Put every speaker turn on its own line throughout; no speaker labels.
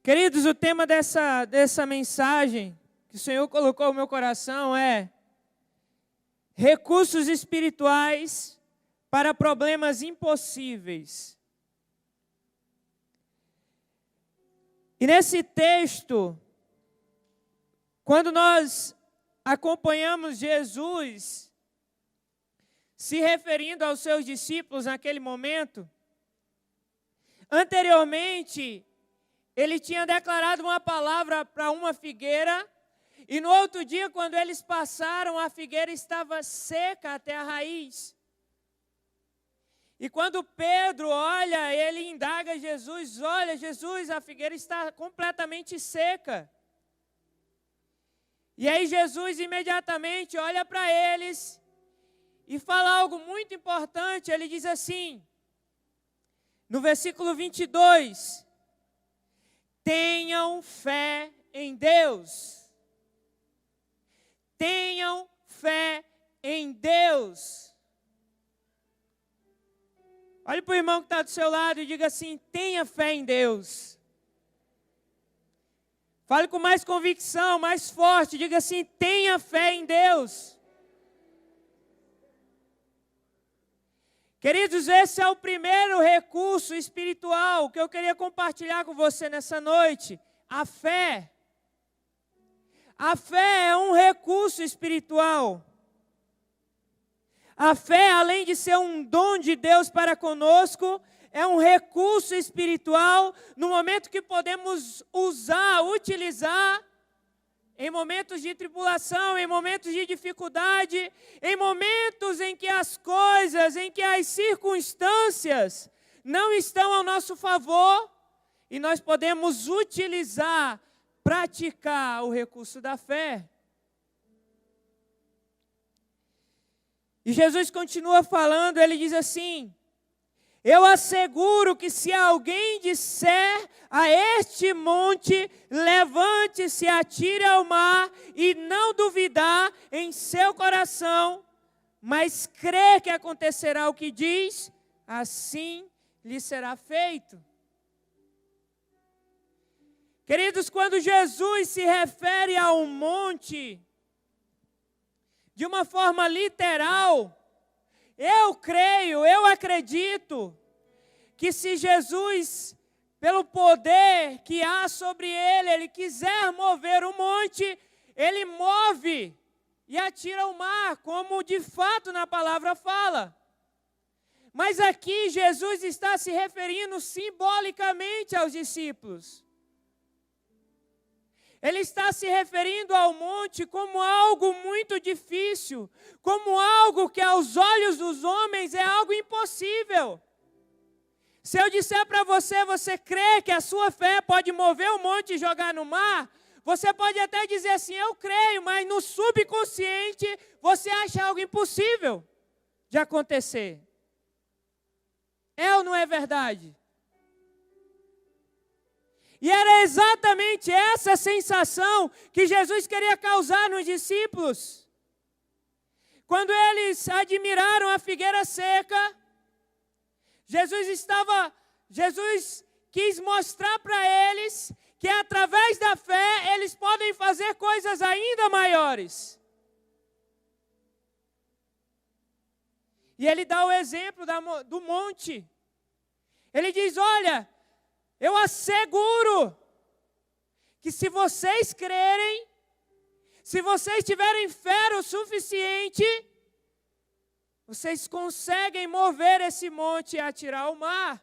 Queridos, o tema dessa mensagem que o Senhor colocou no meu coração é recursos espirituais para problemas impossíveis. E nesse texto, quando nós acompanhamos Jesus se referindo aos seus discípulos naquele momento, anteriormente, ele tinha declarado uma palavra para uma figueira, e no outro dia, quando eles passaram, a figueira estava seca até a raiz. E quando Pedro olha, ele indaga Jesus: olha, Jesus, a figueira está completamente seca. E aí Jesus imediatamente olha para eles e fala algo muito importante. Ele diz assim, no versículo 22, tenham fé em Deus. Tenham fé em Deus. Olhe para o irmão que está do seu lado e diga assim: tenha fé em Deus. Fale com mais convicção, mais forte. Diga assim: tenha fé em Deus. Queridos, esse é o primeiro recurso espiritual que eu queria compartilhar com você nessa noite. A fé. A fé é um recurso espiritual. A fé, além de ser um dom de Deus para conosco, é um recurso espiritual no momento que podemos utilizar em momentos de tribulação, em momentos de dificuldade, em momentos em que as coisas, em que as circunstâncias não estão ao nosso favor, e nós podemos utilizar, praticar o recurso da fé. E Jesus continua falando, ele diz assim: eu asseguro que se alguém disser a este monte, levante-se, atire ao mar, e não duvidar em seu coração, mas crer que acontecerá o que diz, assim lhe será feito. Queridos, quando Jesus se refere ao monte, de uma forma literal, eu creio, eu acredito que se Jesus, pelo poder que há sobre ele quiser mover o monte, ele move e atira o mar, como de fato na palavra fala. Mas aqui Jesus está se referindo simbolicamente aos discípulos. Ele está se referindo ao monte como algo muito difícil, como algo que aos olhos dos homens é algo impossível. Se eu disser para você, você crê que a sua fé pode mover o monte e jogar no mar? Você pode até dizer assim, eu creio, mas no subconsciente você acha algo impossível de acontecer. É ou não é verdade? E era exatamente essa sensação que Jesus queria causar nos discípulos. Quando eles admiraram a figueira seca, Jesus quis mostrar para eles que através da fé eles podem fazer coisas ainda maiores. E ele dá o exemplo do monte. Ele diz, olha, eu asseguro que se vocês crerem, se vocês tiverem fé o suficiente, vocês conseguem mover esse monte e atirar ao mar.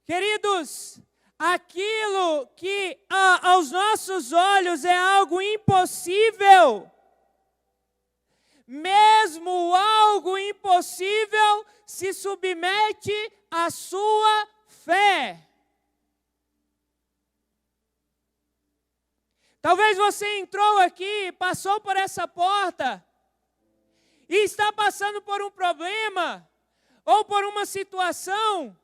Queridos, aquilo que aos nossos olhos é algo impossível, mesmo algo impossível se submete à sua fé. Talvez você entrou aqui, passou por essa porta e está passando por um problema ou por uma situação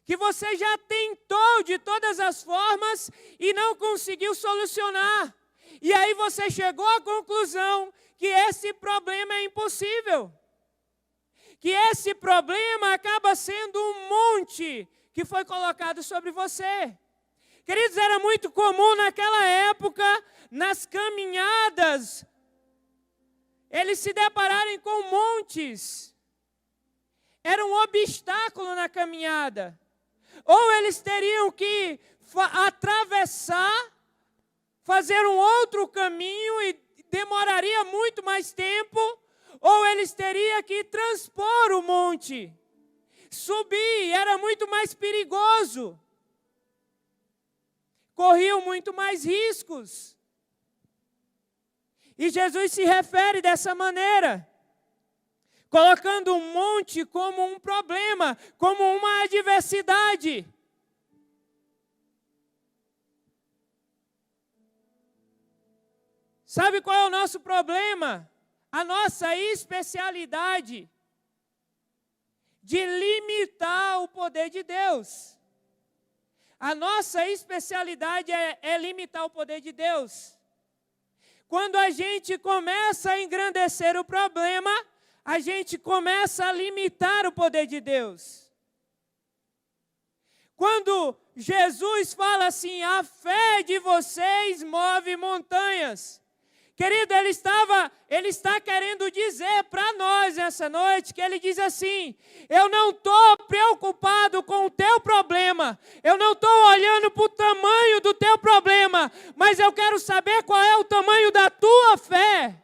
que você já tentou de todas as formas e não conseguiu solucionar. E aí você chegou à conclusão que esse problema é impossível. que esse problema acaba sendo um monte que foi colocado sobre você. Queridos, era muito comum naquela época, nas caminhadas, eles se depararem com montes. Era um obstáculo na caminhada. Ou eles teriam que atravessar, fazer um outro caminho e demoraria muito mais tempo, ou eles teriam que transpor o monte. Subir era muito mais perigoso. Corriam muito mais riscos. E Jesus se refere dessa maneira, colocando um monte como um problema, como uma adversidade. Sabe qual é o nosso problema? A nossa especialidade de limitar o poder de Deus. A nossa especialidade é limitar o poder de Deus. Quando a gente começa a engrandecer o problema, a gente começa a limitar o poder de Deus. Quando Jesus fala assim, a fé de vocês move montanhas. Querido, ele está querendo dizer para nós essa noite, que ele diz assim, eu não estou preocupado com o teu problema, eu não estou olhando para o tamanho do teu problema, mas eu quero saber qual é o tamanho da tua fé.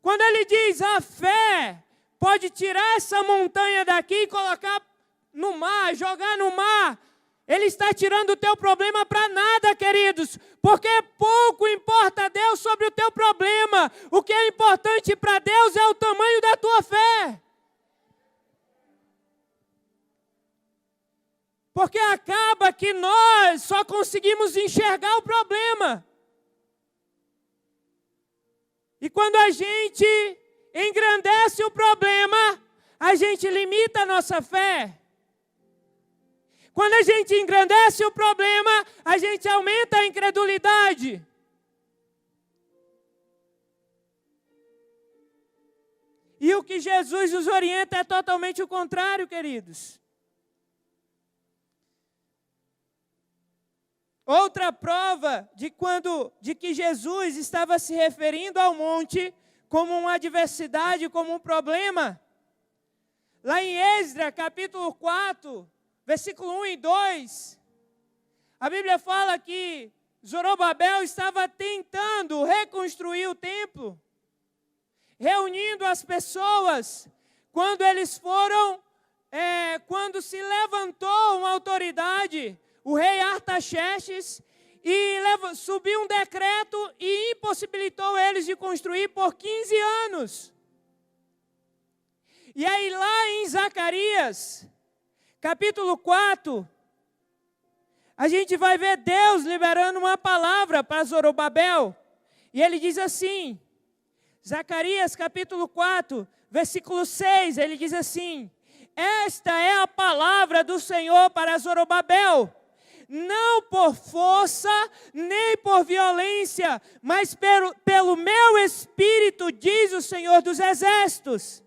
Quando ele diz a fé pode tirar essa montanha daqui e colocar no mar, jogar no mar, ele está tirando o teu problema para nada, queridos, porque pouco importa a Deus sobre o teu problema. O que é importante para Deus é o tamanho da tua fé. Porque acaba que nós só conseguimos enxergar o problema. E quando a gente engrandece o problema, a gente limita a nossa fé. Quando a gente engrandece o problema, a gente aumenta a incredulidade. E o que Jesus nos orienta é totalmente o contrário, queridos. Outra prova de que Jesus estava se referindo ao monte como uma adversidade, como um problema. Lá em Esdras, capítulo 4, versículo 1 e 2, a Bíblia fala que Zorobabel estava tentando reconstruir o templo, reunindo as pessoas, quando se levantou uma autoridade, o rei Artaxerxes, e subiu um decreto e impossibilitou eles de construir por 15 anos. E aí lá em Zacarias, capítulo 4, a gente vai ver Deus liberando uma palavra para Zorobabel. E ele diz assim, Zacarias capítulo 4, versículo 6, ele diz assim, esta é a palavra do Senhor para Zorobabel, não por força, nem por violência, mas pelo meu Espírito, diz o Senhor dos Exércitos.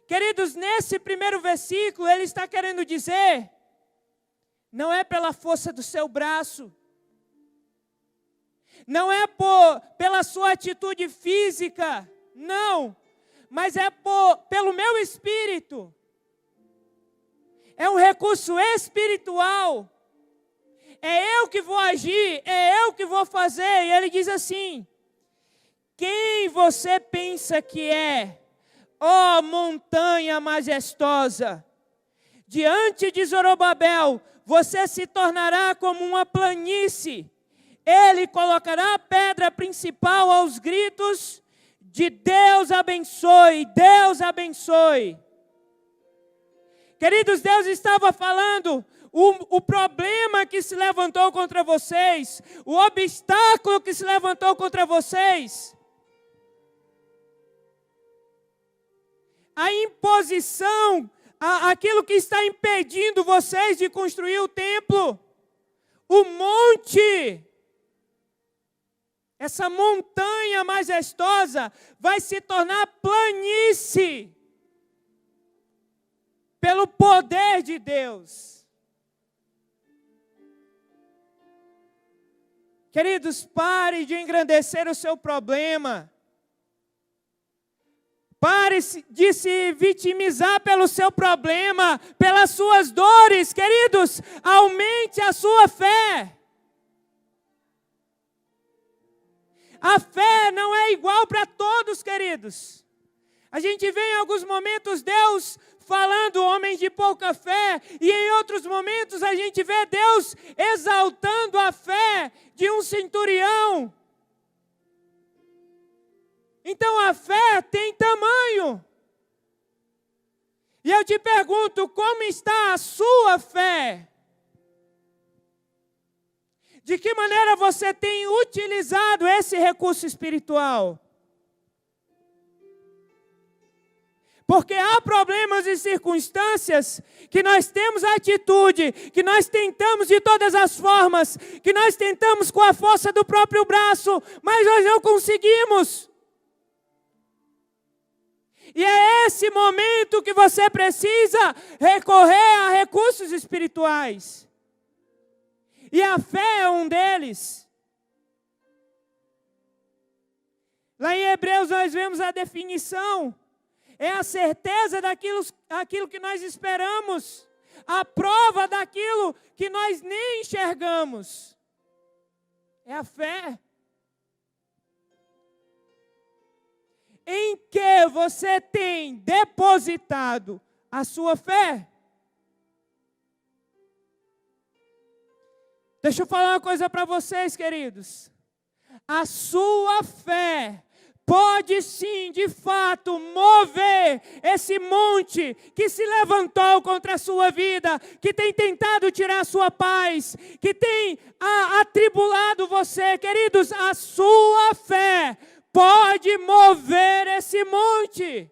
Queridos, nesse primeiro versículo, ele está querendo dizer, não é pela força do seu braço, não é pela sua atitude física, não, mas é pelo meu Espírito. É um recurso espiritual. É eu que vou agir, é eu que vou fazer. E ele diz assim, quem você pensa que é? Ó montanha majestosa, diante de Zorobabel, você se tornará como uma planície. Ele colocará a pedra principal aos gritos de Deus abençoe, Deus abençoe. Queridos, Deus estava falando, o problema que se levantou contra vocês, o obstáculo que se levantou contra vocês, a imposição, aquilo que está impedindo vocês de construir o templo, o monte, essa montanha majestosa vai se tornar planície pelo poder de Deus. Queridos, pare de engrandecer o seu problema. Pare de se vitimizar pelo seu problema, pelas suas dores. Queridos, aumente a sua fé. A fé não é igual para todos, queridos. A gente vê em alguns momentos Deus falando homens de pouca fé, e em outros momentos a gente vê Deus exaltando a fé de um centurião. Então a fé tem tamanho. E eu te pergunto, como está a sua fé? De que maneira você tem utilizado esse recurso espiritual? Porque há problemas e circunstâncias que nós temos a atitude, que nós tentamos de todas as formas, que nós tentamos com a força do próprio braço, mas nós não conseguimos. E é esse momento que você precisa recorrer a recursos espirituais. E a fé é um deles. Lá em Hebreus nós vemos a definição. É a certeza daquilo que nós esperamos. A prova daquilo que nós nem enxergamos. É a fé. Em que você tem depositado a sua fé? Deixa eu falar uma coisa para vocês, queridos. A sua fé pode sim, de fato, mover esse monte que se levantou contra a sua vida, que tem tentado tirar a sua paz, que tem atribulado você. Queridos, a sua fé pode mover esse monte.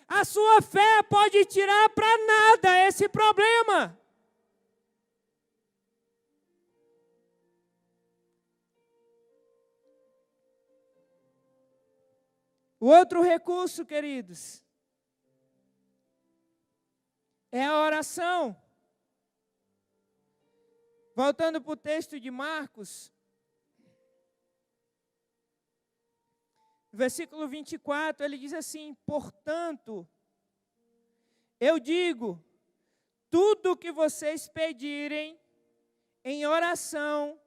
A sua fé pode tirar para nada esse problema. O outro recurso, queridos, é a oração. Voltando para o texto de Marcos, versículo 24, ele diz assim: portanto, eu digo, tudo o que vocês pedirem em oração,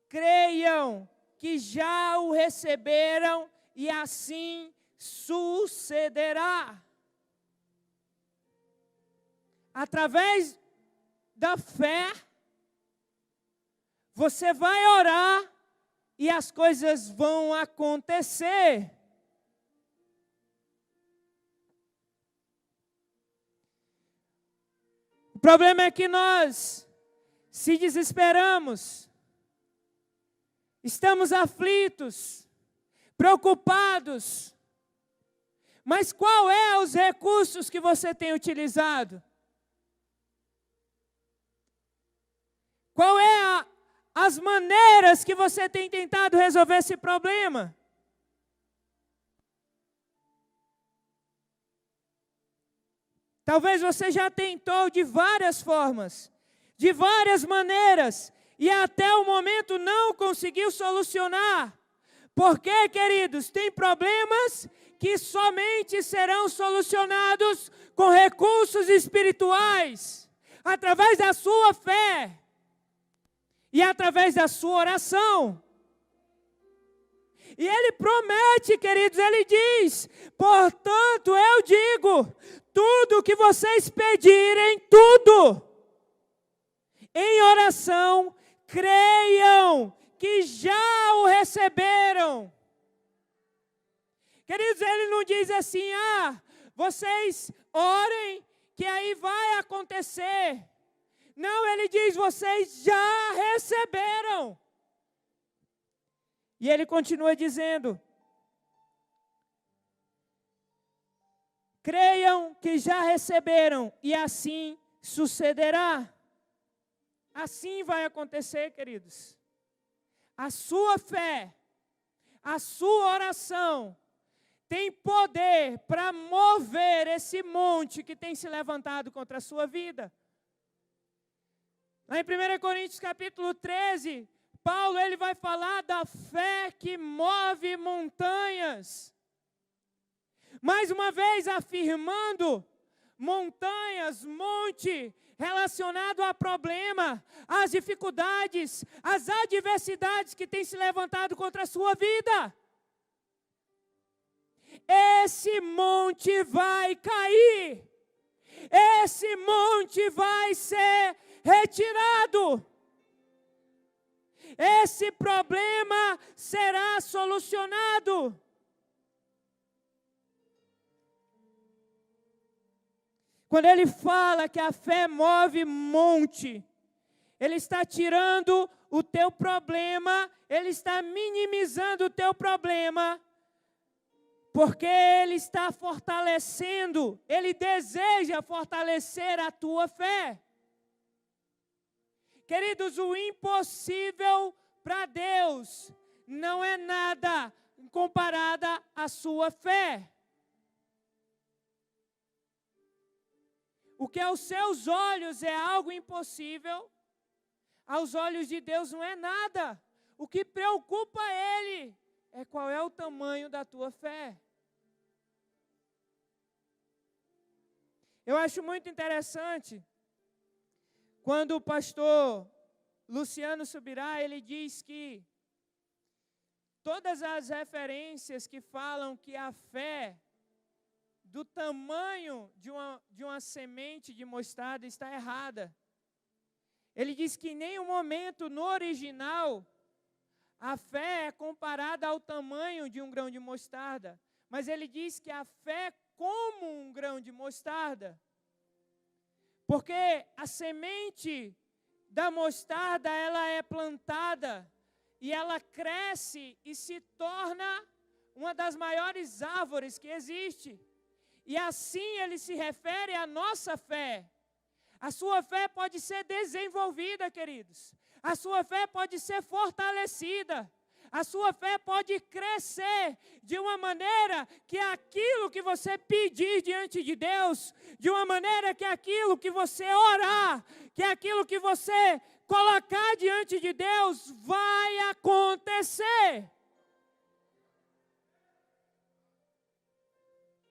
creiam que já o receberam, e assim sucederá. Através da fé, você vai orar e as coisas vão acontecer. O problema é que nós se desesperamos, estamos aflitos, preocupados. Mas qual é os recursos que você tem utilizado? Qual é as maneiras que você tem tentado resolver esse problema? Talvez você já tentou de várias formas, de várias maneiras, e até o momento não conseguiu solucionar. Porque, queridos, tem problemas que somente serão solucionados com recursos espirituais, através da sua fé e através da sua oração. E ele promete, queridos, ele diz: portanto, eu digo, tudo o que vocês pedirem, tudo, em oração, creiam que já o receberam. Queridos, ele não diz assim: vocês orem que aí vai acontecer. Não, ele diz: vocês já receberam. E ele continua dizendo: creiam que já receberam, e assim sucederá. Assim vai acontecer, queridos. a sua fé, a sua oração, tem poder para mover esse monte que tem se levantado contra a sua vida. Lá em 1 Coríntios capítulo 13, Paulo ele vai falar da fé que move montanhas. Mais uma vez afirmando montanhas, monte, relacionado a problema, às dificuldades, às adversidades que têm se levantado contra a sua vida. Esse monte vai cair. Esse monte vai ser retirado. Esse problema será solucionado. Quando ele fala que a fé move monte, ele está tirando o teu problema, ele está minimizando o teu problema, porque ele está fortalecendo, ele deseja fortalecer a tua fé. Queridos, o impossível para Deus não é nada comparada à sua fé. O que aos seus olhos é algo impossível, aos olhos de Deus não é nada. O que preocupa Ele é qual é o tamanho da tua fé. Eu acho muito interessante quando o pastor Luciano Subirá, ele diz que todas as referências que falam que a fé do tamanho de uma semente de mostarda está errada. Ele diz que em nenhum momento no original a fé é comparada ao tamanho de um grão de mostarda, mas ele diz que a fé como um grão de mostarda. Porque a semente da mostarda, ela é plantada e ela cresce e se torna uma das maiores árvores que existe. E assim ele se refere à nossa fé. A sua fé pode ser desenvolvida, queridos. A sua fé pode ser fortalecida. A sua fé pode crescer de uma maneira que aquilo que você pedir diante de Deus, de uma maneira que aquilo que você orar, que aquilo que você colocar diante de Deus vai acontecer.